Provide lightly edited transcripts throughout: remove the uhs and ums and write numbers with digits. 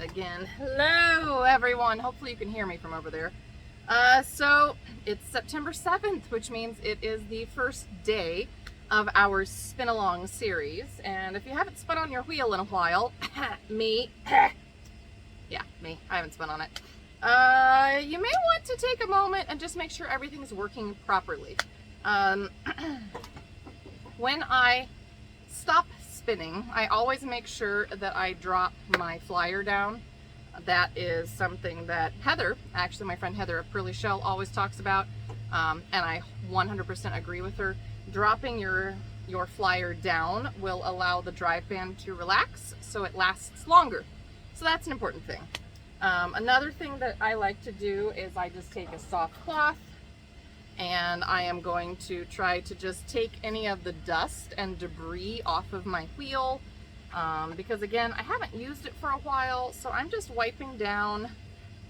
again. Hello everyone, hopefully you can hear me from over there. So it's September 7th, which means it is the first day of our spin along series. And if you haven't spun on your wheel in a while, me, I haven't spun on it. You may want to take a moment and just make sure everything is working properly. When I stop spinning, I always make sure that I drop my flyer down. That is something that Heather, actually my friend Heather of Pearly Shell, always talks about, and I 100% agree with her. Dropping your flyer down will allow the drive band to relax so it lasts longer. So that's an important thing. Another thing that I like to do is I just take a soft cloth and I am going to try to just take any of the dust and debris off of my wheel, because again, I haven't used it for a while, so I'm just wiping down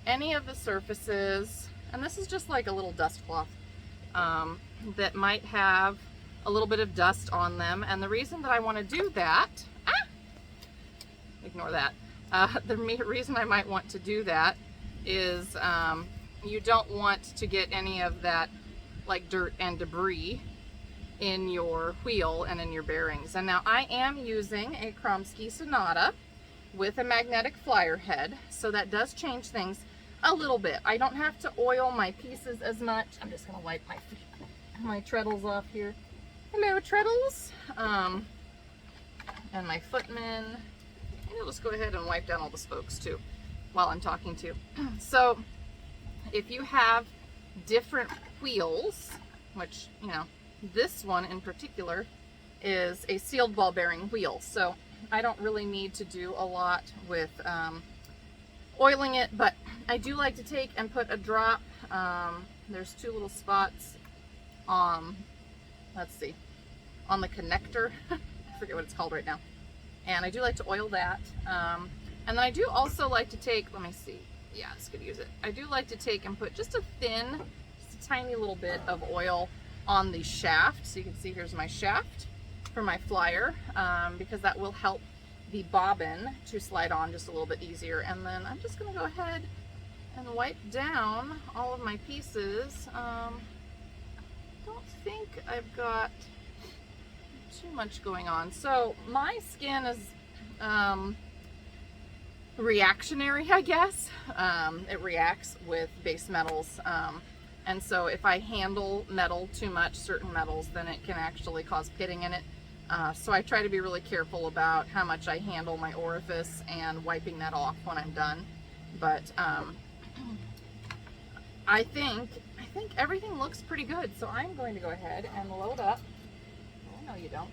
any of the surfaces, and this is just like a little dust cloth that might have a little bit of dust on them. And the reason that I want to do that, ignore that, the reason I might want to do that is you don't want to get any of that like dirt and debris in your wheel and in your bearings. And now I am using a Kromski Sonata with a magnetic flyer head, so that does change things a little bit. I don't have to oil my pieces as much. I'm just gonna wipe my treadles off here. Hello treadles. And my footmen. And I'll just go ahead and wipe down all the spokes too while I'm talking to you. So if you have different wheels, which, you know, this one in particular is a sealed ball bearing wheel, so I don't really need to do a lot with oiling it, but I do like to take and put a drop. There's two little spots on, let's see, on the connector. I forget what it's called right now. And I do like to oil that. And then I do also like to take, let me see, yeah, this could use it. I do like to take and put just a tiny little bit of oil on the shaft. So you can see here's my shaft for my flyer, because that will help the bobbin to slide on just a little bit easier. And then I'm just gonna go ahead and wipe down all of my pieces. Don't think I've got too much going on. So my skin is reactionary, I guess. It reacts with base metals, and so if I handle metal too much, certain metals, then it can actually cause pitting in it. So I try to be really careful about how much I handle my orifice and wiping that off when I'm done. But I think everything looks pretty good, so I'm going to go ahead and load up. Oh, no you don't.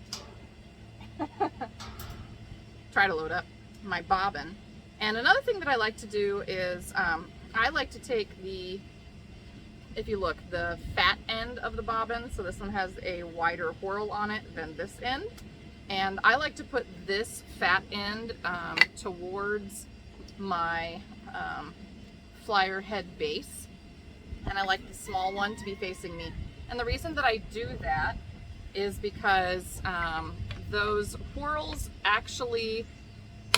Try to load up my bobbin. And another thing that I like to do is I like to take the, if you look, the fat end of the bobbin, so this one has a wider whorl on it than this end, and I like to put this fat end towards my flyer head base, and I like the small one to be facing me. And the reason that I do that is because those whorls actually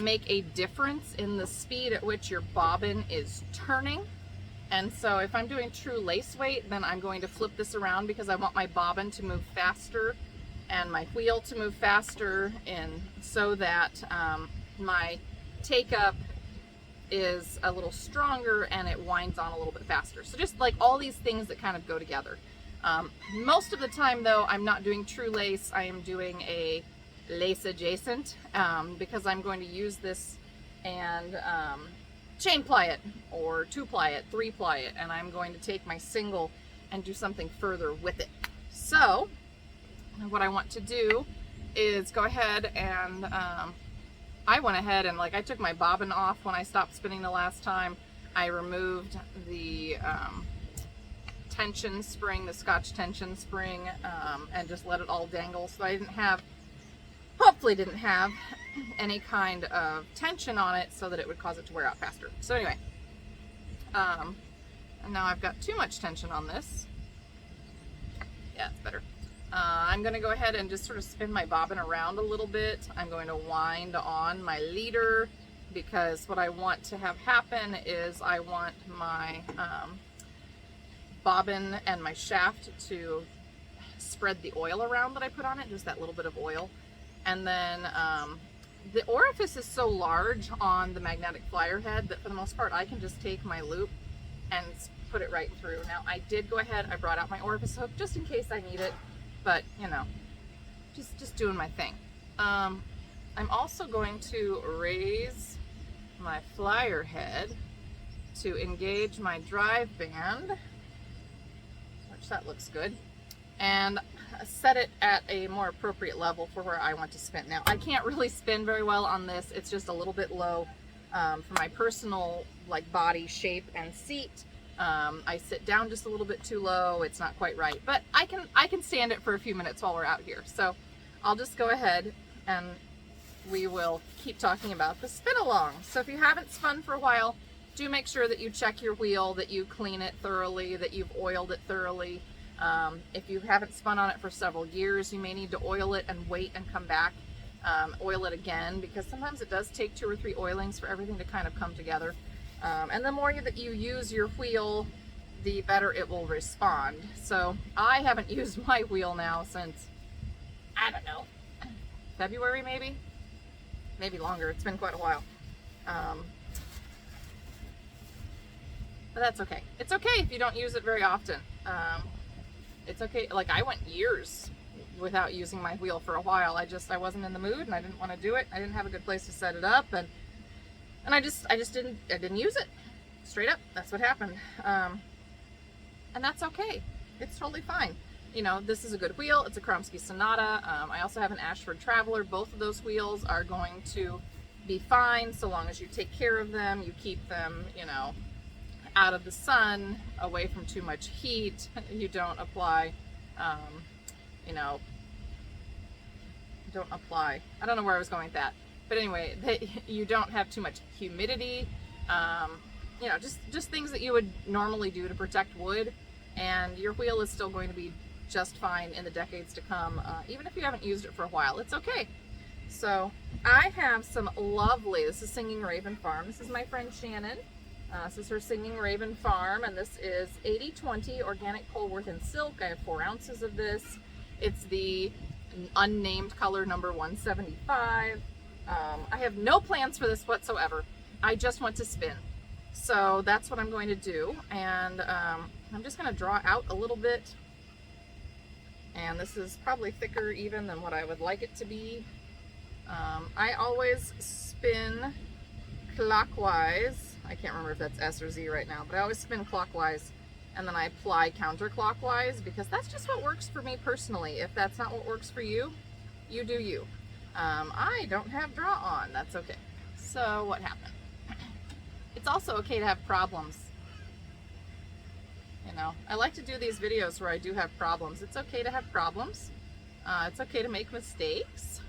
make a difference in the speed at which your bobbin is turning. And so if I'm doing true lace weight, then I'm going to flip this around because I want my bobbin to move faster and my wheel to move faster, and so that my take up is a little stronger and it winds on a little bit faster. So just like all these things that kind of go together. Most of the time though, I'm not doing true lace. I am doing a lace adjacent, because I'm going to use this and chain ply it, or 2-ply it, 3-ply it, and I'm going to take my single and do something further with it. So what I want to do is go ahead and I went ahead and, like, I took my bobbin off when I stopped spinning the last time. I removed the tension spring, the Scotch tension spring, and just let it all dangle, so I hopefully didn't have any kind of tension on it so that it would cause it to wear out faster. So anyway, and now I've got too much tension on this. Yeah, it's better. I'm going to go ahead and just sort of spin my bobbin around a little bit. I'm going to wind on my leader because what I want to have happen is I want my bobbin and my shaft to spread the oil around that I put on it, just that little bit of oil. And then the orifice is so large on the magnetic flyer head that for the most part I can just take my loop and put it right through. Now I did go ahead, I brought out my orifice hook just in case I need it, but you know, just doing my thing. I'm also going to raise my flyer head to engage my drive band, which that looks good, and set it at a more appropriate level for where I want to spin. Now I can't really spin very well on this, it's just a little bit low for my personal like body shape and seat. I sit down just a little bit too low, it's not quite right, but I can stand it for a few minutes while we're out here. So I'll just go ahead and we will keep talking about the spin along. So if you haven't spun for a while, do make sure that you check your wheel, that you clean it thoroughly, that you've oiled it thoroughly. If you haven't spun on it for several years, you may need to oil it and wait and come back, oil it again, because sometimes it does take 2 or 3 oilings for everything to kind of come together. And the more that you use your wheel, the better it will respond. So I haven't used my wheel now since, I don't know, February maybe longer. It's been quite a while. But that's okay. It's okay if you don't use it very often. It's okay. Like I went years without using my wheel for a while. I wasn't in the mood and I didn't want to do it. I didn't have a good place to set it up, and I just didn't use it. Straight up, that's what happened. And that's okay. It's totally fine. You know, this is a good wheel. It's a Kromski Sonata. I also have an Ashford Traveler. Both of those wheels are going to be fine so long as you take care of them. You keep them, you know, out of the sun, away from too much heat. You don't apply, you know, I don't know where I was going with that. But anyway, you don't have too much humidity. You know, just things that you would normally do to protect wood. And your wheel is still going to be just fine in the decades to come, even if you haven't used it for a while. It's okay. So I have some lovely, this is Singing Raven Farm. This is my friend Shannon. This is her Singing Raven Farm, and this is 80/20 organic Polworth and silk. I have 4 ounces of this. It's the unnamed color number 175. I have no plans for this whatsoever. I just want to spin. So that's what I'm going to do. And I'm just going to draw out a little bit. And this is probably thicker even than what I would like it to be. I always spin clockwise. I can't remember if that's S or Z right now, but I always spin clockwise and then I apply counterclockwise because that's just what works for me personally. If that's not what works for you, you do you. I don't have draw on, that's okay. So what happened? It's also okay to have problems. You know, I like to do these videos where I do have problems. It's okay to have problems. It's okay to make mistakes.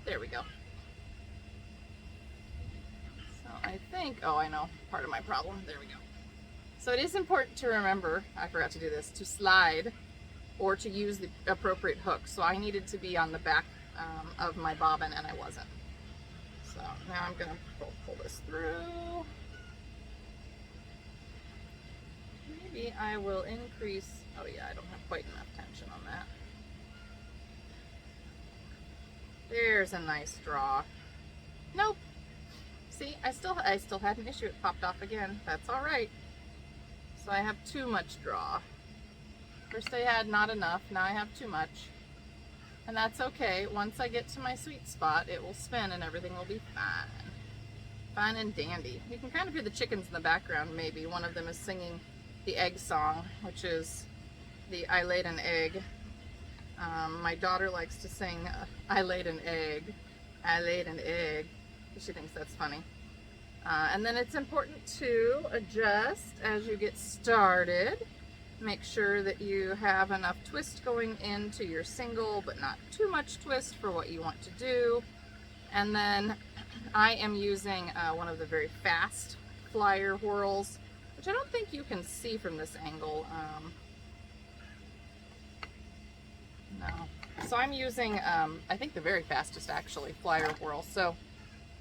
There we go. So I think, oh, I know part of my problem. There we go. So it is important to remember, I forgot to do this, to slide or to use the appropriate hook. So I needed to be on the back of my bobbin and I wasn't. So now I'm going to pull this through. Maybe I will increase, oh yeah, I don't have quite enough tension on that. There's a nice draw. Nope. See, I still had an issue. It popped off again. That's all right. So I have too much draw. First I had not enough, now I have too much. And that's okay. Once I get to my sweet spot, it will spin and everything will be fine. Fine and dandy. You can kind of hear the chickens in the background maybe. One of them is singing the egg song, which is the I laid an egg. My daughter likes to sing I laid an egg. I laid an egg. She thinks that's funny. And then it's important to adjust as you get started. Make sure that you have enough twist going into your single, but not too much twist for what you want to do. And then I am using one of the very fast flyer whirls, which I don't think you can see from this angle. No, So I'm using, I think the very fastest actually, flyer whirl. So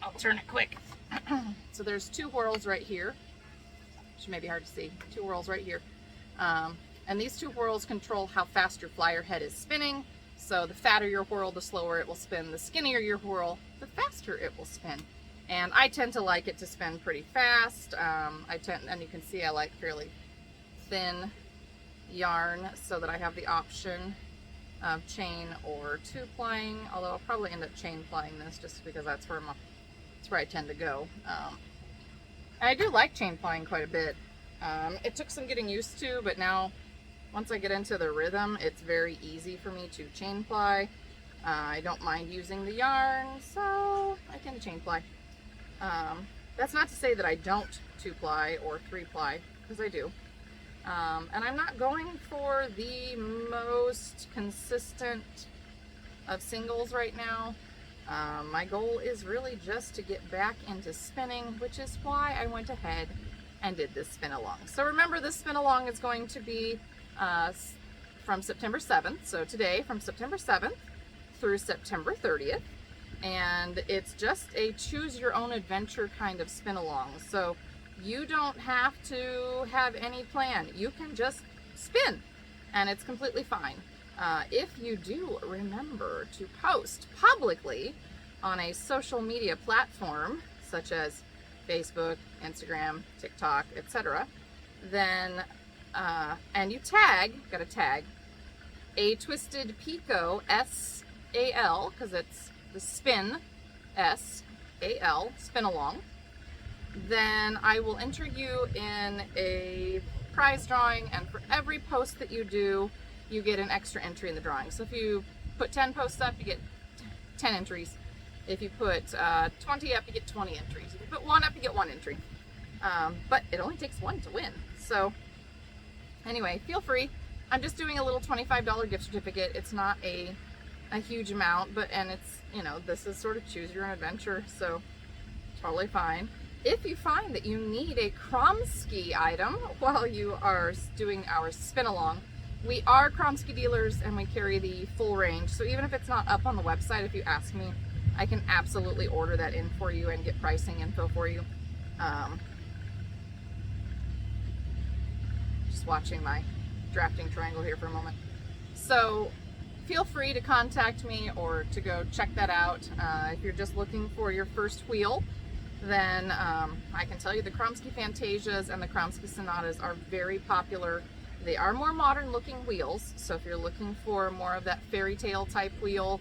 I'll turn it quick. So there's 2 whirls right here, which may be hard to see. 2 whirls right here. And these 2 whirls control how fast your flyer head is spinning. So the fatter your whirl, the slower it will spin. The skinnier your whirl, the faster it will spin. And I tend to like it to spin pretty fast. And you can see I like fairly thin yarn so that I have the option of chain or 2-plying, although I'll probably end up chain plying this just because that's where I tend to go. And I do like chain plying quite a bit. It took some getting used to, but now once I get into the rhythm, it's very easy for me to chain ply. I don't mind using the yarn, so I can chain ply. That's not to say that I don't 2-ply or 3-ply, because I do. And I'm not going for the most consistent of singles right now. My goal is really just to get back into spinning, which is why I went ahead and did this spin along. So remember, this spin along is going to be from September 7th, so today from September 7th through September 30th, and it's just a choose your own adventure kind of spin along. So you don't have to have any plan. You can just spin, and it's completely fine. If you do remember to post publicly on a social media platform such as Facebook, Instagram, TikTok, etc., then and you gotta tag a Twisted Picot SAL, because it's the spin SAL spin along, then I will enter you in a prize drawing, and for every post that you do, you get an extra entry in the drawing. So if you put 10 posts up, you get 10 entries. If you put 20 up, you get 20 entries. If you put 1 up, you get 1 entry. But it only takes 1 to win. So anyway, feel free. I'm just doing a little $25 gift certificate. It's not a huge amount, and it's, this is sort of choose your own adventure, so totally fine. If you find that you need a Kromski item while you are doing our spin along, we are Kromski dealers and we carry the full range. So even if it's not up on the website, if you ask me, I can absolutely order that in for you and get pricing info for you. Just watching my drafting triangle here for a moment. So feel free to contact me or to go check that out. If you're just looking for your first wheel, then I can tell you the Kromski Fantasias and the Kromski Sonatas are very popular. They are more modern looking wheels, so if you're looking for more of that fairy tale type wheel,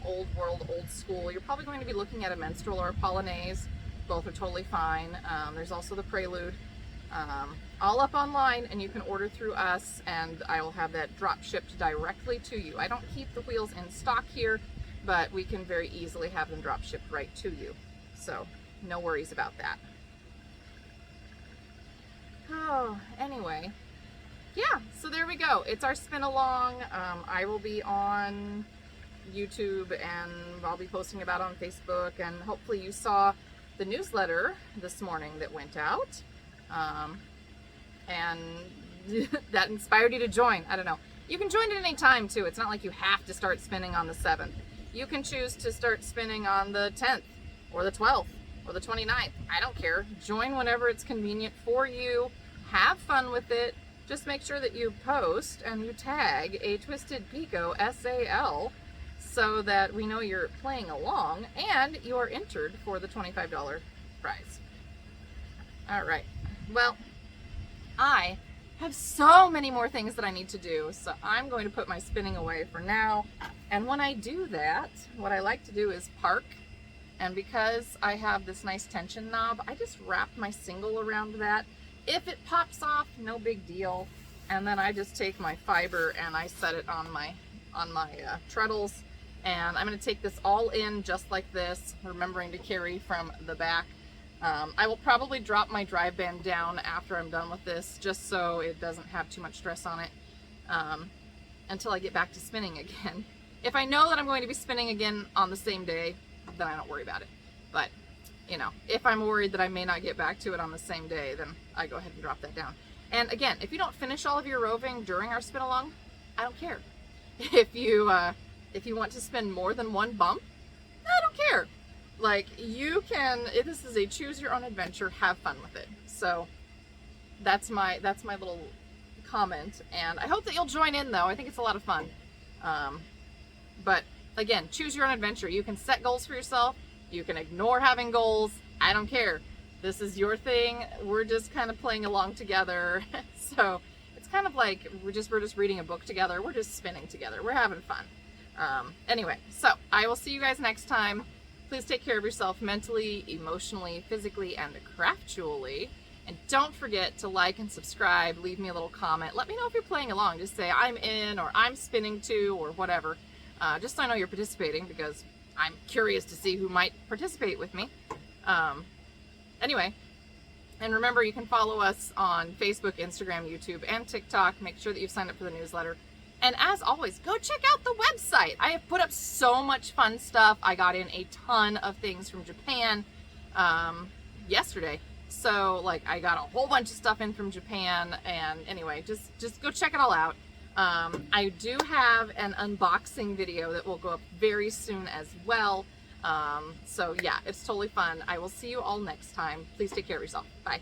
old world, old school, you're probably going to be looking at a Minstrel or a Polonaise. Both are totally fine. There's also the Prelude. All up online, and you can order through us, and I will have that drop shipped directly to you. I don't keep the wheels in stock here, but we can very easily have them drop shipped right to you. So no worries about that. Oh, anyway. Yeah, so there we go. It's our spin along. I will be on YouTube, and I'll be posting about it on Facebook, and hopefully you saw the newsletter this morning that went out, and that inspired you to join. I don't know. You can join at any time too. It's not like you have to start spinning on the 7th. You can choose to start spinning on the 10th or the 12th or the 29th. I don't care. Join whenever it's convenient for you. Have fun with it. Just make sure that you post and you tag a Twisted Picot SAL so that we know you're playing along and you are entered for the $25 prize. All right. Well, I have so many more things that I need to do, so I'm going to put my spinning away for now. And when I do that, what I like to do is park. And because I have this nice tension knob, I just wrap my single around that. If it pops off, no big deal. And then I just take my fiber and I set it on my treadles. And I'm going to take this all in just like this, remembering to carry from the back. I will probably drop my drive band down after I'm done with this, just so it doesn't have too much stress on it until I get back to spinning again. If I know that I'm going to be spinning again on the same day, then I don't worry about it. But if I'm worried that I may not get back to it on the same day, then I go ahead and drop that down. And again, if you don't finish all of your roving during our spin along, I don't care. if you want to spend more than one bump, I don't care. Like, you can, this is a choose your own adventure, have fun with it. So that's my little comment, and I hope that you'll join in though. I think it's a lot of fun. But again, choose your own adventure. You can set goals for yourself. You can ignore having goals. I don't care. This is your thing. We're just kind of playing along together. So it's kind of like we're just reading a book together. We're just spinning together. We're having fun. Anyway, so I will see you guys next time. Please take care of yourself mentally, emotionally, physically, and craftually. And don't forget to like and subscribe. Leave me a little comment. Let me know if you're playing along. Just say I'm in, or I'm spinning too, or whatever. Just so I know you're participating, because I'm curious to see who might participate with me. Anyway, and remember, you can follow us on Facebook, Instagram, YouTube, and TikTok. Make sure that you've signed up for the newsletter. And as always, go check out the website. I have put up so much fun stuff. I got in a ton of things from Japan yesterday. So, like, I got a whole bunch of stuff in from Japan. And anyway, just go check it all out. I do have an unboxing video that will go up very soon as well. So yeah, it's totally fun. I will see you all next time. Please take care of yourself. Bye.